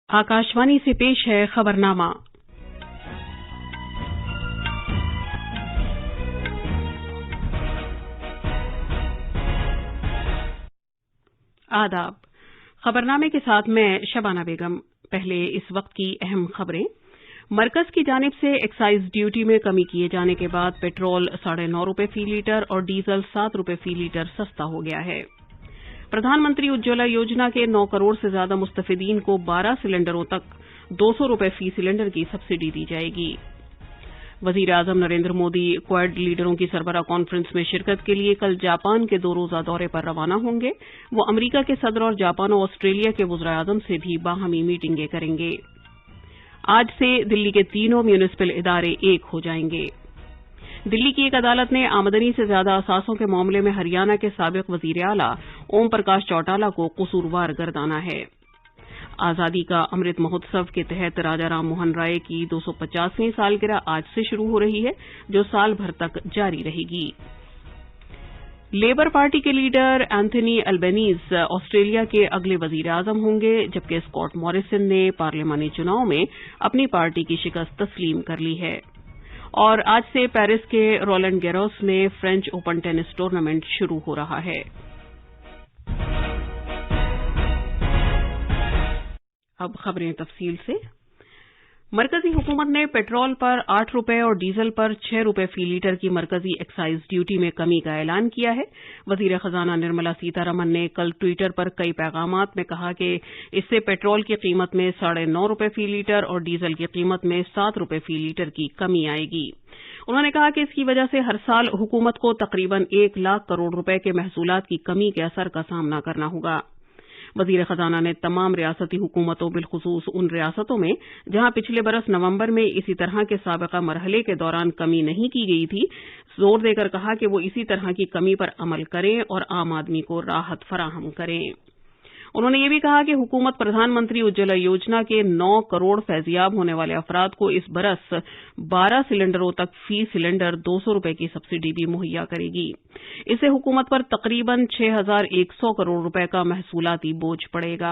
आकाशवाणी से पेश है खबरनामा। आदाब। खबरनामे के साथ मैं शबाना बेगम। पहले इस वक्त की अहम खबरें। मरकज की जानिब से एक्साइज ड्यूटी में कमी किए जाने के बाद पेट्रोल 9.5 रुपये फी लीटर और डीजल 7 रुपये फी लीटर सस्ता हो गया है। प्रधानमंत्री उज्ज्वला योजना के 9 करोड़ से ज्यादा मुस्तफिदीन को 12 सिलेंडरों तक 200 रुपये फी सिलेंडर की सब्सिडी दी जाएगी। वजीर आजम नरेंद्र मोदी क्वाड लीडरों की सरबराह कॉन्फ्रेंस में शिरकत के लिए कल जापान के 2 रोजा दौरे पर रवाना होंगे। वो अमरीका के सदर और जापान और ऑस्ट्रेलिया के वज़ीर आज़म से भी बाहमी मीटिंगें करेंगे। आज से दिल्ली के तीनों म्यूनिसिपल इदारे एक हो जाएंगे। दिल्ली की एक अदालत ने आमदनी से ज्यादा असासों के मामले में हरियाणा के साबिक वजीर आला ओम प्रकाश चौटाला को कसूरवार गर्दाना है। आजादी का अमृत महोत्सव के तहत राजा राम मोहन राय की 250वीं सालगिरह आज से शुरू हो रही है, जो साल भर तक जारी रहेगी। लेबर पार्टी के लीडर एंथनी अल्बनीज ऑस्ट्रेलिया के अगले वजीर आजम होंगे, जबकि स्कॉट मॉरिसन ने पार्लियामानी चुनाव में अपनी पार्टी की शिकस्त तस्लीम कर ली है। और आज से पेरिस के रोलैंड गैरोस में फ्रेंच ओपन टेनिस टूर्नामेंट शुरू हो रहा है। अब खबरें तफसील से। मरकजी हुकूमत ने पेट्रोल पर 8 रुपये और डीजल पर 6 रुपये फी लीटर की मरकजी एक्साइज ड्यूटी में कमी का ऐलान किया है। वजीर खजाना निर्मला सीतारमन ने कल ट्विटर पर कई पैगामात में कहा कि इससे पेट्रोल की कीमत में 9.5 रुपये फी लीटर और डीजल की कीमत में 7 रुपये फी लीटर की कमी आएगी। उन्होंने कहा कि इसकी वजह से हर साल हुकूमत को तकरीबन 1 लाख करोड़ रुपये के महसूलात की कमी के असर का सामना करना होगा। वजीर खजाना ने तमाम रियासती हुकूमतों, बिलखुसूस उन रियासतों में जहां पिछले बरस नवंबर में इसी तरह के साबिका मरहले के दौरान कमी नहीं की गई थी, जोर देकर कहा कि वो इसी तरह की कमी पर अमल करें और आम आदमी को राहत फराहम करें। उन्होंने ये भी कहा कि हुकूमत प्रधानमंत्री उज्ज्वला योजना के 9 करोड़ फैजियाब होने वाले अफराद को इस बरस 12 सिलेंडरों तक फी सिलेंडर 200 रुपये की सब्सिडी भी मुहैया करेगी। इससे हुकूमत पर तकरीबन 6,100 करोड़ रुपये का महसूलाती बोझ पड़ेगा।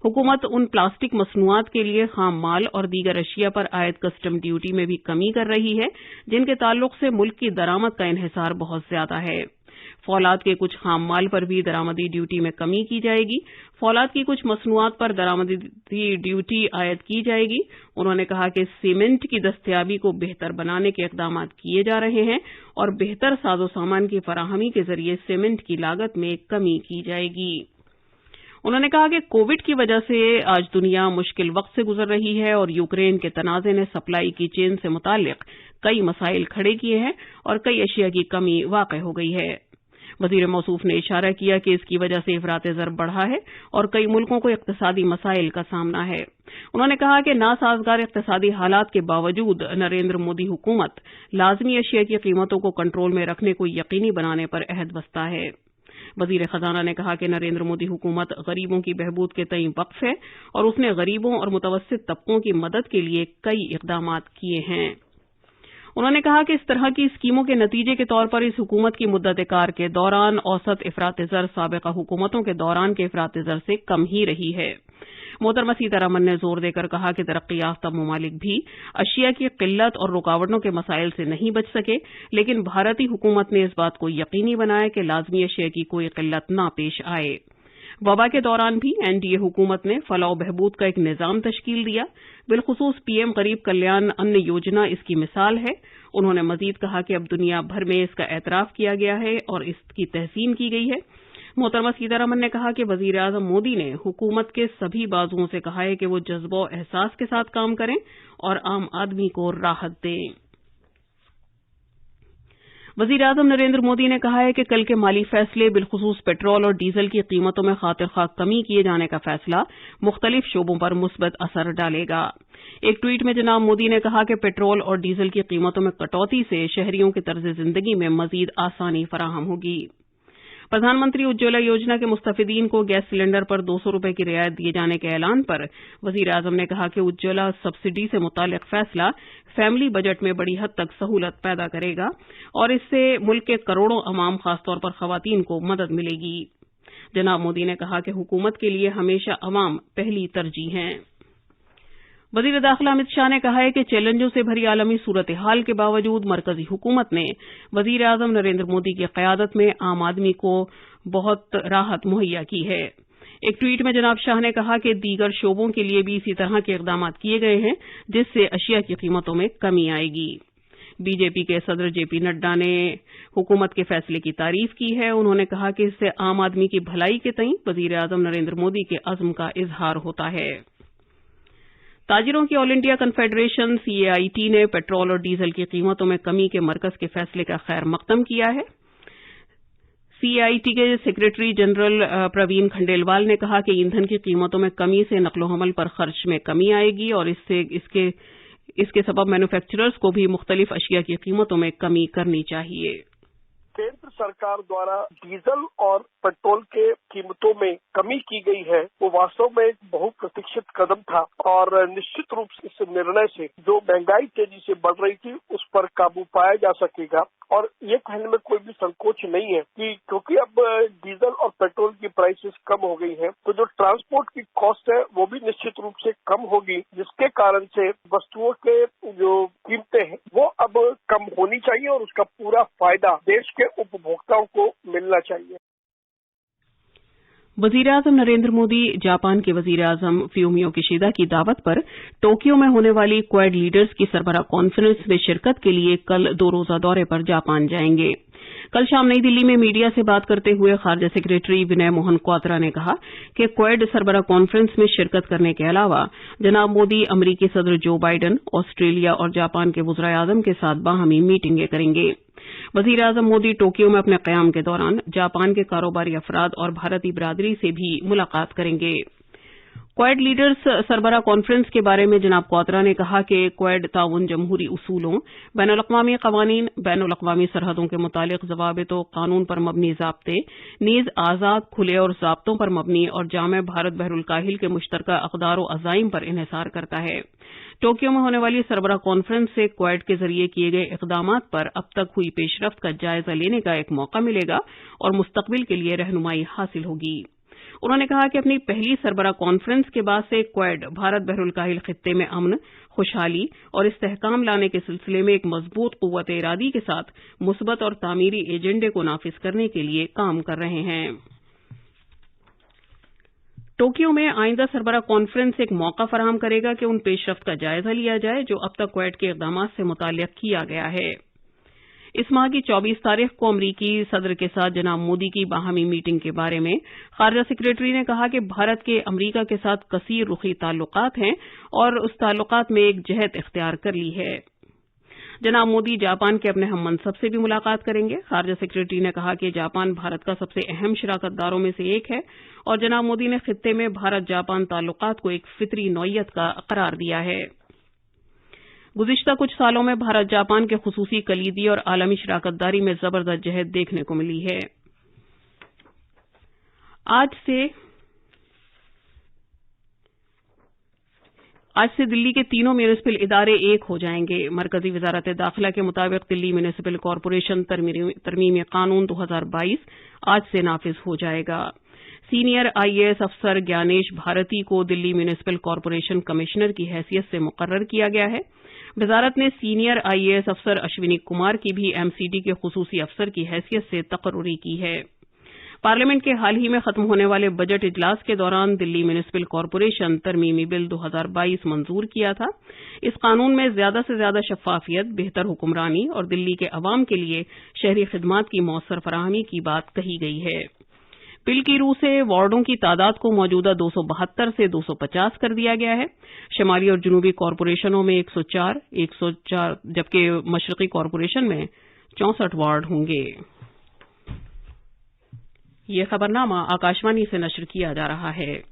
हुकूमत उन प्लास्टिक मसनूआत के लिए खाम माल और दीगर अशिया पर आयद कस्टम ड्यूटी में भी कमी कर रही है, जिनके ताल्लुक से मुल्क की दरामद का इन्हिसार बहुत ज्यादा है। फौलाद के कुछ खाम माल पर भी दरामदी ड्यूटी में कमी की जाएगी। फौलाद की कुछ मसनूआत पर दरामदी ड्यूटी आयद की जाएगी। उन्होंने कहा कि सीमेंट की दस्तयाबी को बेहतर बनाने के इकदाम किए जा रहे हैं और बेहतर साजो सामान की फराहमी के जरिए सीमेंट की लागत में कमी की जाएगी। उन्होंने कहा कि कोविड की वजह से आज दुनिया मुश्किल वक्त से गुजर रही है और यूक्रेन के तनाज़े ने सप्लाई की चेन से मुताल्लिक कई मसाइल खड़े किए हैं और कई अशिया की कमी वाक़ हो गई है। वजीर मौसूफ ने इशारा किया कि इसकी वजह से इफराते ज़र बढ़ा है और कई मुल्कों को इक़्तिसादी मसाइल का सामना है। उन्होंने कहा कि नासाजगार इक़्तिसादी हालात के बावजूद नरेंद्र मोदी हुकूमत लाजमी अशिया की कीमतों को कंट्रोल में रखने को यकीनी बनाने पर अहद बस्ता है। वजीर खजाना ने कहा कि नरेंद्र मोदी हुकूमत गरीबों की बहबूद के तईं वक्फ है और उसने गरीबों और मुतवस्सित तबकों की मदद के लिए कई इक़दाम किए हैं। उन्होंने कहा कि इस तरह की स्कीमों के नतीजे के तौर पर इस हुकूमत की मुद्दत-ए-कार के दौरान औसत इफरात ज़र साबिका हुकूमतों के दौरान के इफरात ज़र से कम ही रही है। मोहतरमा सीतारमन ने जोर देकर कहा कि तरक्की याफ्ता ममालिक भी अशिया की किल्लत और रुकावटों के मसाइल से नहीं बच सके, लेकिन भारतीय हुकूमत ने इस बात को यकीनी बनाया कि लाजमी अशिया की कोई किल्लत ना पेश आए। वबा के दौरान भी एनडीए हुकूमत ने फलाह बहबूद का एक निज़ाम तश्कील दिया। बिलखुसूस पीएम गरीब कल्याण अन्न योजना इसकी मिसाल है। उन्होंने मजीद कहा कि अब दुनिया भर में इसका एतराफ किया गया है और इसकी तहसीन की गई है। मोहतरमा सीतारमन ने कहा कि वजीर आजम मोदी ने हुकूमत के सभी बाजुओं से कहा है कि वो जज्बा और एहसास के साथ काम करें और आम आदमी को राहत दें। वजीर आजम नरेंद्र मोदी ने कहा है कि कल के माली फैसले, बिलखुसूस पेट्रोल और डीजल की कीमतों में खातिर खा कमी किए जाने का फैसला मुख्तलिफ शोबों पर मुस्बत असर डालेगा। एक ट्वीट में जनाब मोदी ने कहा कि पेट्रोल और डीजल की कीमतों में कटौती से शहरियों की तर्ज जिंदगी में मजीद आसानी फराहम होगी। प्रधानमंत्री उज्ज्वला योजना के मुस्तफिदीन को गैस सिलेंडर पर 200 रुपये की रियायत दिए जाने के ऐलान पर वजीर आजम ने कहा कि उज्ज्वला सब्सिडी से मुताल्लिक फैसला फैमिली बजट में बड़ी हद तक सहूलत पैदा करेगा और इससे मुल्क के करोड़ों अवाम, खासतौर पर खवातीन को मदद मिलेगी। जनाब मोदी ने कहा कि हुकूमत के लिए हमेशा अवाम पहली तरजीह हैं। वजीर दाखिला अमित शाह ने कहा है कि चैलेंजों से भरी आलमी सूरत हाल के बावजूद मरकजी हुकूमत ने वजीर आजम नरेंद्र मोदी की क़यादत में आम आदमी को बहुत राहत मुहैया की है। एक ट्वीट में जनाब शाह ने कहा कि दीगर शोबों के लिए भी इसी तरह के इक़दाम किए गए हैं जिससे अशिया की कीमतों में कमी आएगी। बीजेपी के सदर जेपी नड्डा ने हुकूमत के फैसले की तारीफ की है। उन्होंने कहा कि इससे आम आदमी की भलाई के तईं वजीर आजम नरेंद्र मोदी के अज़्म का इजहार होता है। ताजिरों की ऑल इंडिया कन्फेडरेशन CAIT ने पेट्रोल और डीजल की कीमतों में कमी के मरकज के फैसले का खैर मकदम किया है। CAIT के सेक्रेटरी जनरल प्रवीण खंडेलवाल ने कहा कि ईंधन की कीमतों में कमी से नकलो हमल पर खर्च में कमी आएगी और इसके सबब मैन्युफैक्चरर्स को भी मुख्तलिफ अशिया की कीमतों में कमी करनी चाहिए। केंद्र सरकार द्वारा डीजल और पेट्रोल के कीमतों में कमी की गई है वो वास्तव में एक बहुप्रतीक्षित कदम था और निश्चित रूप से इस निर्णय से जो महंगाई तेजी से बढ़ रही थी उस पर काबू पाया जा सकेगा। और ये कहने में कोई भी संकोच नहीं है कि क्योंकि अब डीजल और पेट्रोल की प्राइसेस कम हो गई हैं तो जो ट्रांसपोर्ट की कॉस्ट है वो भी निश्चित रूप से कम होगी, जिसके कारण से वस्तुओं के जो कीमतें हैं वो अब कम होनी चाहिए और उसका पूरा फायदा देश के उपभोक्ताओं को मिलना चाहिए। वजीर आजम नरेंद्र मोदी जापान के वजीर आजम फ्यूमियो किशिदा की दावत पर टोक्यो में होने वाली क्वाड लीडर्स की सरबराह कॉन्फ्रेंस में शिरकत के लिए कल 2 रोजा दौरे पर जापान जाएंगे। कल शाम नई दिल्ली में मीडिया से बात करते हुए खारजा सेक्रेटरी विनय मोहन क्वात्रा ने कहा कि क्वाड सरबराह कॉन्फ्रेंस में शिरकत करने के अलावा जनाब मोदी अमरीकी सदर जो बाइडन, ऑस्ट्रेलिया और जापान के वज़ीर आज़म के साथ बाहमी मीटिंगें करेंगे। वज़ीर आज़म मोदी टोक्यो में अपने क़याम के दौरान जापान के कारोबारी अफराद और भारतीय बिरादरी से भी मुलाकात करेंगे। क्वाड लीडर्स सरबराह कॉन्फ्रेंस के बारे में जनाब क्वात्रा ने कहा कि क्वाड ताउन जमहूरी उसूलों, बैनुल-अक़वामी क़वानीन, बैनुल-अक़वामी सरहदों के मुतालिक ज़वाबित व कानून पर मबनी ज़ाब्ते, नीज़ आज़ाद, खुले और ज़ाब्तों पर मबनी और जामे भारत बहरुल काहिल के मुश्तरका अक़दार व अज़ाइम पर इन्हिसार करता है। टोक्यो में होने वाली सरबराह कॉन्फ्रेंस से क्वाड के जरिए किए गए इक़दामात पर अब तक हुई पेशरफ्त का जायजा लेने का एक मौका मिलेगा और मुस्तक़बिल के लिए रहनुमाई हासिल होगी। उन्होंने कहा कि अपनी पहली सरबराह कॉन्फ्रेंस के बाद से क्वाड भारत बहरुल काहिल खित्ते में अमन, खुशहाली और इस्तेहकाम लाने के सिलसिले में एक मजबूत क़ुव्वत इरादी के साथ मुस्बत और तामीरी एजेंडे को नाफिज करने के लिए काम कर रहे हैं। टोक्यो में आइंदा सरबराह कॉन्फ्रेंस एक मौका फराहम करेगा कि उन पेशरफ्त का जायजा लिया जाए जो अब तक क्वाड के इक़दामात से मुताल्लिक़ किया गया है। इस माह की 24 तारीख को अमरीकी सदर के साथ जनाब मोदी की बाहमी मीटिंग के बारे में खारजा सेक्रेटरी ने कहा कि भारत के अमरीका के साथ कसीर रुखी ताल्लुकात हैं और उस ताल्लुकात में एक जहत इख्तियार कर ली है। जनाब मोदी जापान के अपने हम मनसब से भी मुलाकात करेंगे। खारजा सेक्रेटरी ने कहा कि जापान भारत का सबसे अहम शराकतदारों में से एक है और जनाब मोदी ने खित्ते में भारत जापान ताल्लुकात को एक फितरी नौइयत का करार दिया है। गुज़िश्ता कुछ सालों में भारत जापान के खुसूसी कलीदी और आलमी शराकतदारी में जबरदस्त जहद देखने को मिली है। आज से दिल्ली के तीनों म्यूनिसिपल इदारे एक हो जाएंगे। मरकजी वजारत दाखिला के मुताबिक दिल्ली म्यूनिसिपल कॉरपोरेशन तरमीमी कानून 2022 आज से नाफिज हो जाएगा। सीनियर IAS अफसर ज्ञानेश भारती को दिल्ली म्यूनिसिपल कॉरपोरेशन कमिश्नर की हैसियत से मुकर्रर किया गया है। वजारत ने सीनियर IAS अफसर अश्विनी कुमार की भी MCD के खुसूसी अफसर की हैसियत से तकर्रुरी की है। पार्लियामेंट के हाल ही में खत्म होने वाले बजट इजलास के दौरान दिल्ली म्यूनिसिपल कॉरपोरेशन तरमीमी बिल 2022 मंजूर किया था। इस कानून में ज्यादा से ज्यादा शफाफियत, बेहतर हुक्मरानी और दिल्ली के अवाम के लिए शहरी खिदमात की मौसर फराहमी की बात कही गई है। बिल की रूह से वार्डों की तादाद को मौजूदा 272 से 250 कर दिया गया है। शमाली और जनूबी कॉरपोरेशनों में 104 जबकि मशरकी कॉरपोरेशन में 64 वार्ड होंगे। ये खबरनामा आकाशवाणी से नशर किया जा रहा है।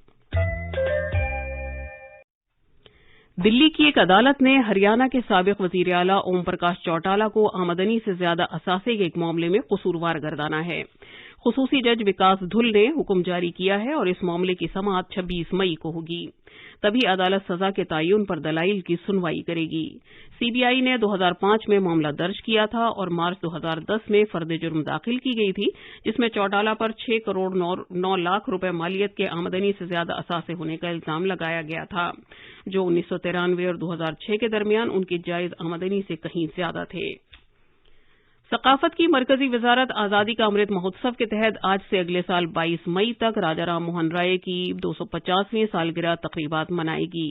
दिल्ली की एक अदालत ने हरियाणा के साबिक वजीर आला ओम प्रकाश चौटाला को आमदनी से ज्यादा असासे के एक मामले में कसूरवार गर्दाना है। خصوصی جج विकास धुल ने हुक्म जारी किया है और इस मामले की समाअत 26 मई को होगी। तभी अदालत सजा के तयन पर दलाइल की सुनवाई करेगी। सीबीआई ने 2005 में मामला दर्ज किया था और मार्च 2010 में फर्द जुर्म दाखिल की गई थी, जिसमें चौटाला पर 6 करोड़ 9 लाख रुपए मालियत के आमदनी से ज्यादा असासे होने का इल्जाम लगाया गया था, जो 1993 और 2006 के दरमियान उनकी जायज आमदनी से कहीं ज्यादा थे। सकाफत की मरकजी वजारत आजादी का अमृत महोत्सव के तहत आज से अगले साल 22 मई तक राजा राम मोहन राय की 250वीं सालगिरह तकरीबात मनाएगी।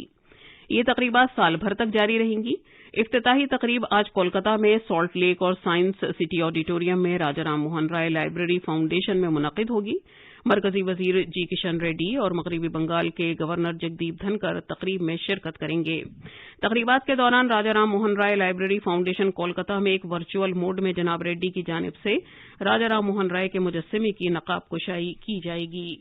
ये तकरीबात साल भर तक जारी रहेंगी। इफ्तिताही तकरीब आज कोलकाता में सॉल्ट लेक और साइंस सिटी ऑडिटोरियम में राजा राम मोहन राय लाइब्रेरी फाउंडेशन में मुनक्किद होगी। मरकजी वजीर जी किशन रेड्डी और मगरबी बंगाल के गवर्नर जगदीप धनकर तकरीब में शिरकत करेंगे। तकरीबात के दौरान राजा राम मोहन राय लाइब्रेरी फाउंडेशन कोलकाता में एक वर्चुअल मोड में जनाब रेड्डी की जानिब से राजा राम मोहन राय के मुजस्समे की नकाब कुशाई की जाएगी।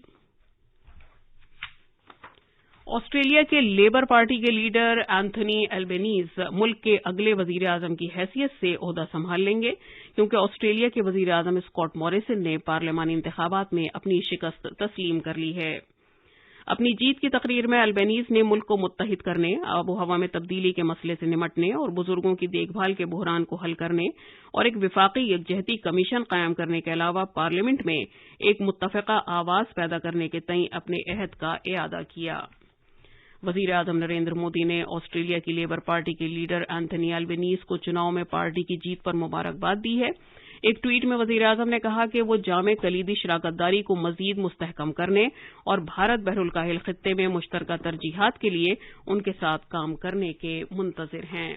ऑस्ट्रेलिया के लेबर पार्टी के लीडर एंथनी एल्बेनीज मुल्क के अगले वजीर आजम की हैसियत से ओहदा संभाल लेंगे, क्योंकि ऑस्ट्रेलिया के वजीर आजम स्कॉट मॉरिसन ने पार्लियामानी इंतखाबात में अपनी शिकस्त तस्लीम कर ली है। अपनी जीत की तकरीर में एल्बेनीज ने मुल्क को मुत्तहिद करने, आबो हवा में तब्दीली के मसले से निमटने और बुजुर्गों की देखभाल के बहरान को हल करने और एक विफाकी यकजहती कमीशन कायम करने के अलावा पार्लियामेंट में एक मुत्तफिका आवाज पैदा करने के तई अपने अहद का इयादा किया। वजीर आजम नरेंद्र मोदी ने ऑस्ट्रेलिया की लेबर पार्टी के लीडर एंथनी एल्बेनीज को चुनाव में पार्टी की जीत पर मुबारकबाद दी है। एक ट्वीट में वजीर आजम ने कहा कि वो जामे कलीदी शराकतदारी को मजीद मुस्तहकम करने और भारत बहरुल काहिल खित्ते में मुश्तरका तरजीहात के लिए उनके साथ काम करने के मुंतजिर हैं।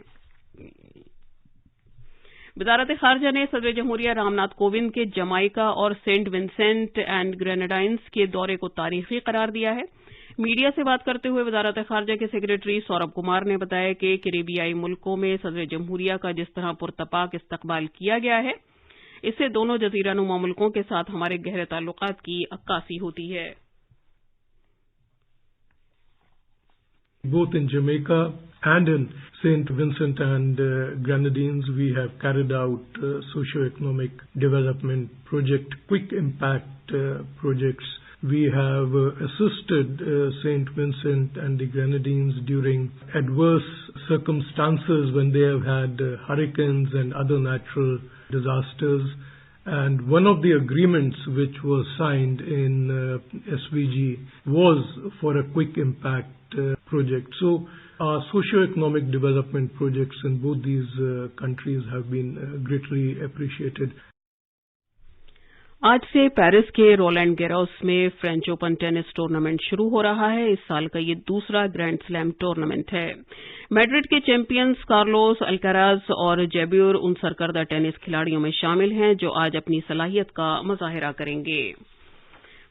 वजारत खारजा ने सदर जमहूरिया रामनाथ कोविंद के जमाइका और सेंट विंसेंट एंड ग्रेनेडाइंस के दौरे को तारीखी करार दिया है। मीडिया से बात करते हुए वजारत खारजा के सेक्रेटरी सौरभ कुमार ने बताया कि कैरेबियाई मुल्कों में सदर जमहूरिया का जिस तरह पुरतपाक इस्तकबाल किया गया है, इससे दोनों जजीरानुमा मुल्कों के साथ हमारे गहरे ताल्लुकात की अक्कासी होती है। Both in Jamaica and in St. Vincent and Grenadines, we have carried out socio-economic development project, quick impact projects. We have assisted St. Vincent and the Grenadines during adverse circumstances when they have had hurricanes and other natural disasters. And one of the agreements which was signed in SVG was for a quick impact project. So our socio-economic development projects in both these countries have been greatly appreciated. आज से Paris के Rowland Garros में French open tennis tournament शुरू हो रहा है। इस साल का ये दूसरा ग्रैंड स्लैम टूर्नामेंट है। मैड्रिड के चैंपियंस कार्लोस अल्काराज और जेब्यूर उन सरकर्दा टेनिस खिलाड़ियों में शामिल हैं जो आज अपनी सलाहियत का मुजाहिरा करेंगे।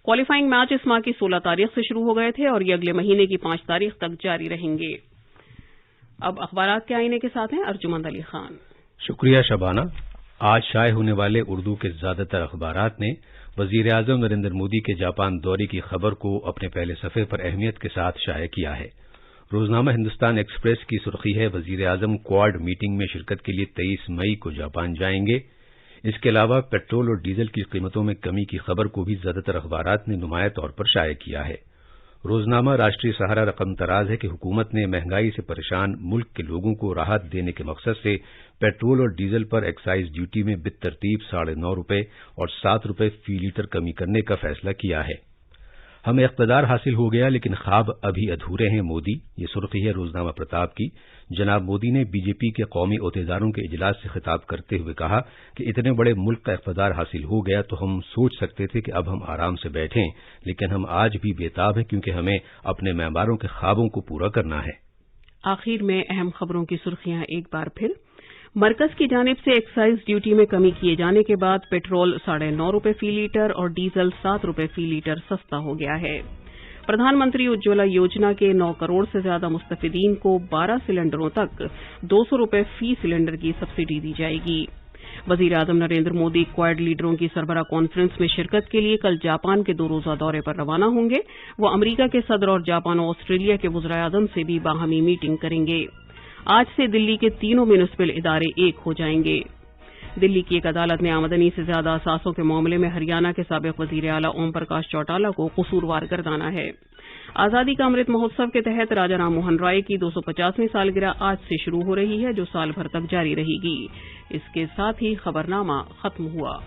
क्वालिफाइंग मैच इस माह की 16 तारीख से शुरू हो गए थे और ये अगले महीने की 5 तारीख तक जारी रहेंगे। अब अखबारात के आईने के साथ हैं अर्जुमंद अली खान। शुक्रिया शबाना। आज शाये होने वाले उर्दू के ज्यादातर अखबारात ने वजीर आजम नरेंद्र मोदी के जापान दौरे की खबर को अपने पहले सफे पर अहमियत के साथ शाये किया है। रोजनामा हिंदुस्तान एक्सप्रेस की सुर्खी है, वजीर आजम क्वाड मीटिंग में शिरकत के लिए 23 मई को जापान जाएंगे। इसके अलावा पेट्रोल और डीजल की कीमतों में कमी की खबर को भी ज्यादातर अखबारात ने नुमाया तौर पर शाये किया है। रोजनामा राष्ट्रीय सहारा रकम तराज है कि हुकूमत ने महंगाई से परेशान मुल्क के लोगों को राहत देने के मकसद से पेट्रोल और डीजल पर एक्साइज ड्यूटी में बितरतीब 9.5 रुपये और 7 रुपये फी लीटर कमी करने का फैसला किया है। हमें इख्तिदार हासिल हो गया लेकिन ख्वाब अभी अधूरे हैं मोदी, ये सुर्खी है रोजनामा प्रताप की। जनाब मोदी ने बीजेपी के कौमी ओहदेदारों के इजलास से खिताब करते हुए कहा कि इतने बड़े मुल्क का इख्तिदार हासिल हो गया तो हम सोच सकते थे कि अब हम आराम से बैठें, लेकिन हम आज भी बेताब हैं क्योंकि हमें अपने मेंबरों के ख्वाबों को पूरा करना है। आखिर में अहम खबरों की सुर्खियां एक बार फिर। मरकज की जानिब से एक्साइज ड्यूटी में कमी किए जाने के बाद पेट्रोल 9.5 रुपये फी लीटर और डीजल 7 रुपये फी लीटर सस्ता हो गया है। प्रधानमंत्री उज्ज्वला योजना के 9 करोड़ से ज्यादा मुस्तफिदीन को 12 सिलेंडरों तक 200 रुपये फी सिलेंडर की सब्सिडी दी जाएगी। वजीर आजम नरेंद्र मोदी क्वाड लीडरों की सरबराह कॉन्फ्रेंस में शिरकत के लिए कल जापान के 2 रोजा दौरे पर रवाना होंगे। वो अमरीका के सदर और जापान और ऑस्ट्रेलिया के वज़राए आज़म से भी बाहमी मीटिंग करेंगे। आज से दिल्ली के तीनों म्यूनिसिपल इदारे एक हो जाएंगे। दिल्ली की एक अदालत ने आमदनी से ज्यादा असासों के मामले में हरियाणा के साबिक वजीर आला ओम प्रकाश चौटाला को कसूरवार गर्दाना है। आजादी का अमृत महोत्सव के तहत राजा राममोहन राय की 250वीं सालगिरह आज से शुरू हो रही है, जो साल भर तक जारी रहेगी। इसके साथ ही खबरनामा खत्म हुआ।